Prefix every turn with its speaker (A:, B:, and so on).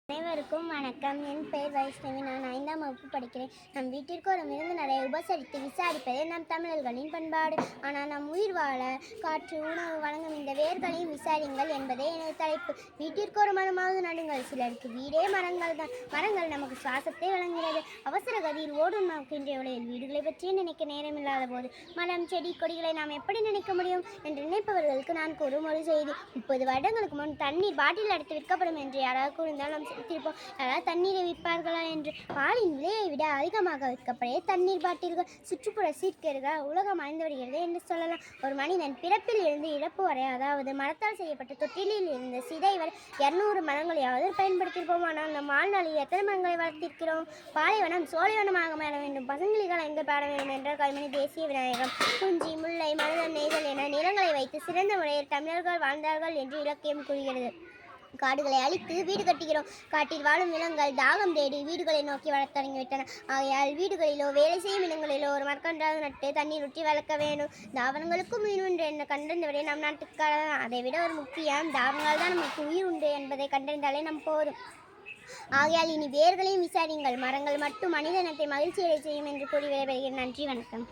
A: அனைவருக்கும் வணக்கம். என் பெயர் வைஷ்ணவி. நான் 5ஆம் வகுப்பு படிக்கிறேன். நம் வீட்டிற்கு ஒரு விருந்தினரை உபசரித்து விசாரிப்பதே நம் தமிழர்களின் பண்பாடு. ஆனால் நம் உயிர் வாழ காற்று உணவு வழங்கும் இந்த வேர்களையும் விசாரிங்கள் என்பதே எனது தலைப்பு. வீட்டிற்கு ஒரு மரமாவது நடுங்கள். சிலருக்கு வீடே மரங்கள் தான். மரங்கள் நமக்கு சுவாசத்தை வழங்குகிறது. அவசர கதியில் ஓடும் நமக்கு இன்றைய உலகில் வீடுகளை பற்றியே நினைக்க நேரமில்லாத போது மரம் செடி கொடிகளை நாம் எப்படி நினைக்க முடியும் என்று நினைப்பவர்களுக்கு நான் கூறும் ஒரு செய்தி. 30 வருடங்களுக்கு முன் தண்ணீர் பாட்டில் அடைத்து விற்கப்படும் என்று யாராவது கூறினால் நாம் சிரித்திருப்போம். யாராவது தண்ணீரை விற்பார்களா என்று. பாலின் விலையை விட அதிகமாக விற்கப்படைய தண்ணீர் பாட்டில்கள், சுற்றுப்புற சீர்கேடுகள் உலகம் அழிந்து வருகிறது என்று சொல்லலாம். ஒரு மனிதன் பிறப்பில் இருந்து இறப்பு வரை, அதாவது மரத்தால் செய்யப்பட்ட தொட்டிலில் இருந்து சிதை வரை 200 மரங்களையாவது பயன்படுத்தியிருப்போம். ஆனால் நம் வாழ்நாளில் எத்தனை மரங்களை வளர்த்திருக்கிறோம்? பாலைவனம் சோலைவனமாக மாற வேண்டும், பசங்களிகள் எங்கே பாட வேண்டும் என்ற கல்மணி தேசிய விநாயகம், குறிஞ்சி, முல்லை, மருதம், நெய்தல் என நிலங்களை வைத்து சிறந்த முறையில் தமிழர்கள் வாழ்ந்தார்கள் என்று இலக்கியம் கூறுகிறது. காடுகளை அழித்து வீடு கட்டுகிறோம். காட்டில் வாழும் விலங்குகள் தாகம் தேடி வீடுகளை நோக்கி வளர்த்த தொடங்கிவிட்டன. ஆகையால் வீடுகளிலோ வேலை செய்யும் இடங்களிலோ ஒரு மரக்கன்றாக நட்டு தண்ணீர் ஊற்றி வளர்க்க வேண்டும். தாவரங்களுக்கும் உயிர் உண்டு என்று கண்டறிந்தவரை நம் நாட்டுக்கு அதை விட ஒரு முக்கியம், தாவரங்கள் தான் நமக்கு உயிர் உண்டு என்பதை கண்டறிந்தாலே நம் போதும். ஆகையால் இனி வேர்களையும் விசாரியுங்கள். மரங்கள் மட்டும் மனித இனத்தை மகிழ்ச்சியடை செய்யும் என்று கூறி விடைபெறுகிறேன். நன்றி, வணக்கம்.